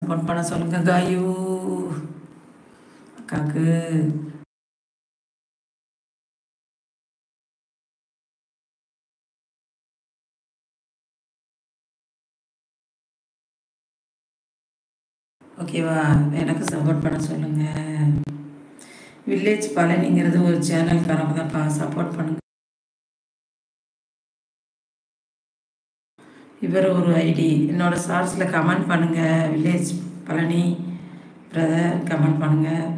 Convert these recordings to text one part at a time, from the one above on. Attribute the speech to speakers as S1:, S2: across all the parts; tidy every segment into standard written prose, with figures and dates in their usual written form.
S1: Support பண்ண சொல்லுங்கள் காயு அக்காவுக்கு. ஓகேவா, எனக்கு சப்போர்ட் பண்ண சொல்லுங்கள். வில்லேஜ் பழனிங்கிறது ஒரு சேனல்காரங்க தான்ப்பா, சப்போர்ட் பண்ணுங்க. இவர் ஒரு ஐடி என்னோட ஷார்ட்ஸில் கமெண்ட் பண்ணுங்கள். வில்லேஜ் பழனி பிரதர் கமெண்ட் பண்ணுங்கள்.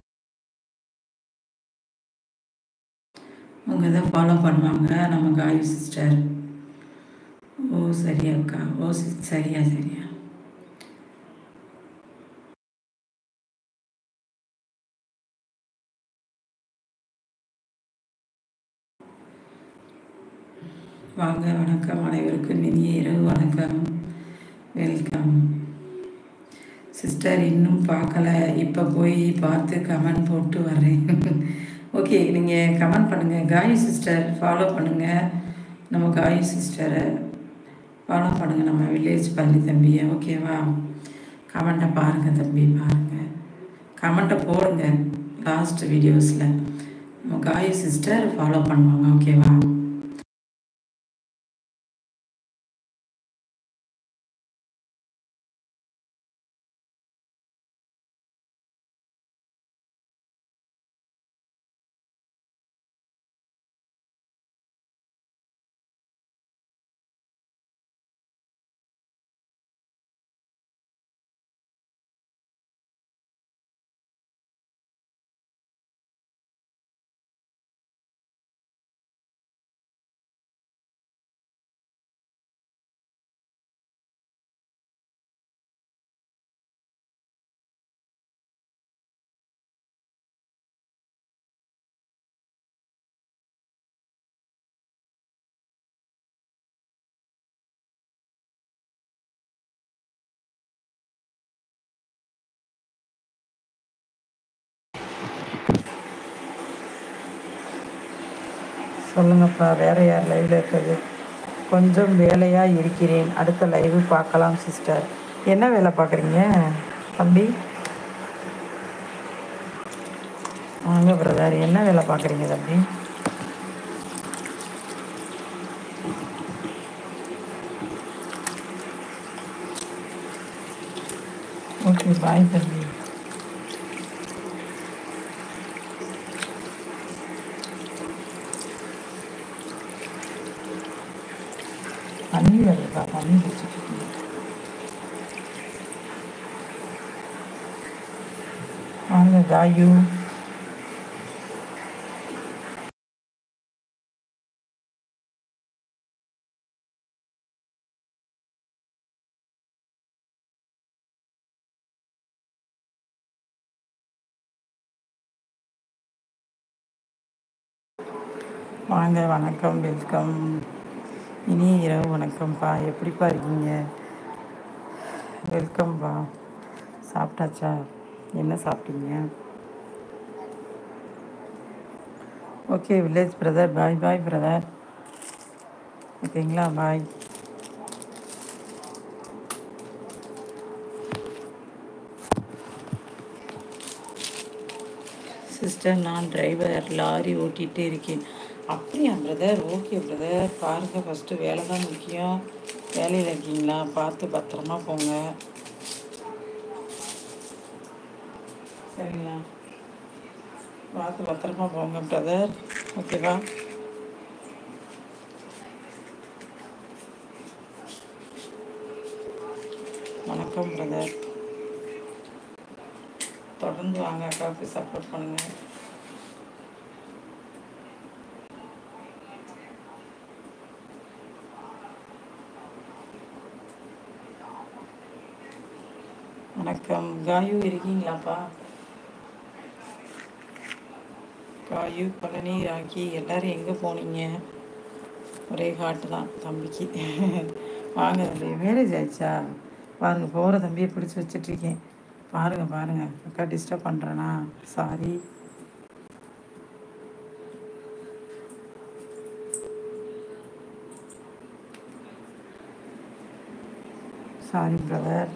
S1: உங்கள் இதை ஃபாலோ பண்ணுவாங்க நம்ம காயு சிஸ்டர். ஓ சரியா அக்கா, ஓ சரியா சரியா. வாங்க, வணக்கம் அனைவருக்கும் இனிய இரவு வணக்கம், வெல்கம். சிஸ்டர் இன்னும் பார்க்கல, இப்போ போய் பார்த்து கமெண்ட் போட்டு வர்றேன். ஓகே, நீங்கள் கமெண்ட் பண்ணுங்கள். காயு சிஸ்டர் ஃபாலோ பண்ணுங்கள், நம்ம காயு சிஸ்டரை ஃபாலோ பண்ணுங்கள், நம்ம வில்லேஜ் பள்ளி தம்பியை. ஓகேவா, கமெண்ட்டை பாருங்கள் தம்பி, பாருங்கள், கமெண்ட்டை போடுங்க. லாஸ்ட் வீடியோஸில் நம்ம காயு சிஸ்டர் ஃபாலோ பண்ணுவாங்க. ஓகேவா, சொல்லுங்கப்பா. வேறு யார் லைவில் இருக்கிறது? கொஞ்சம் வேலையாக இருக்கிறேன், அடுத்த லைவு பார்க்கலாம் சிஸ்டர். என்ன வேலை பார்க்குறீங்க தம்பி? வாங்க பிரதர், என்ன வேலை பார்க்குறீங்க தம்பி? ஓகே, பாய் தம்பி. தண்ணி வருதுப்பா, தண்ணி குடிச்சிட்டு இருக்கீங்க. வாங்க காயு. வாங்க, வணக்கம், வெல்கம், இனிய இரவு வணக்கம்ப்பா. எப்படிப்பா இருக்கீங்க? வெல்கம்ப்பா. சாப்பிட்டாச்சா? என்ன சாப்பிட்டீங்க? ஓகே வில்லேஜ் பிரதர், பாய் பாய் பிரதர். ஓகேங்களா, பாய். சிஸ்டர், நான் டிரைவர், லாரி ஓட்டிகிட்டே இருக்கேன். அப்படியா பிரதர்? ஓகே பிரதர், பாருங்கள், ஃபஸ்ட்டு வேலை தான் முக்கியம். வேலையில் இருக்கீங்களா? பார்த்து பத்திரமா போங்க, சரிங்களா? பார்த்து பத்திரமா போங்க பிரதர், ஓகேவா? வணக்கம் பிரதர், தொடர்ந்து வாங்க, அக்காவுக்கு சப்போர்ட் பண்ணுங்கள். வணக்கம். காயு இருக்கீங்களாப்பா? காயு, பழனி, ராக்கி எல்லோரும் எங்கே போனீங்க? ஒரே காட்டு தான் தம்பிக்கு. வாங்க தம்பி, மேரேஜ் ஆயிடுச்சா? பாருங்கள், போகிற தம்பியை பிடிச்சி வச்சிட்ருக்கேன். பாருங்கள் பாருங்கள், அக்கா டிஸ்டர்ப் பண்ணுறேனா? சாரி. Sorry brother.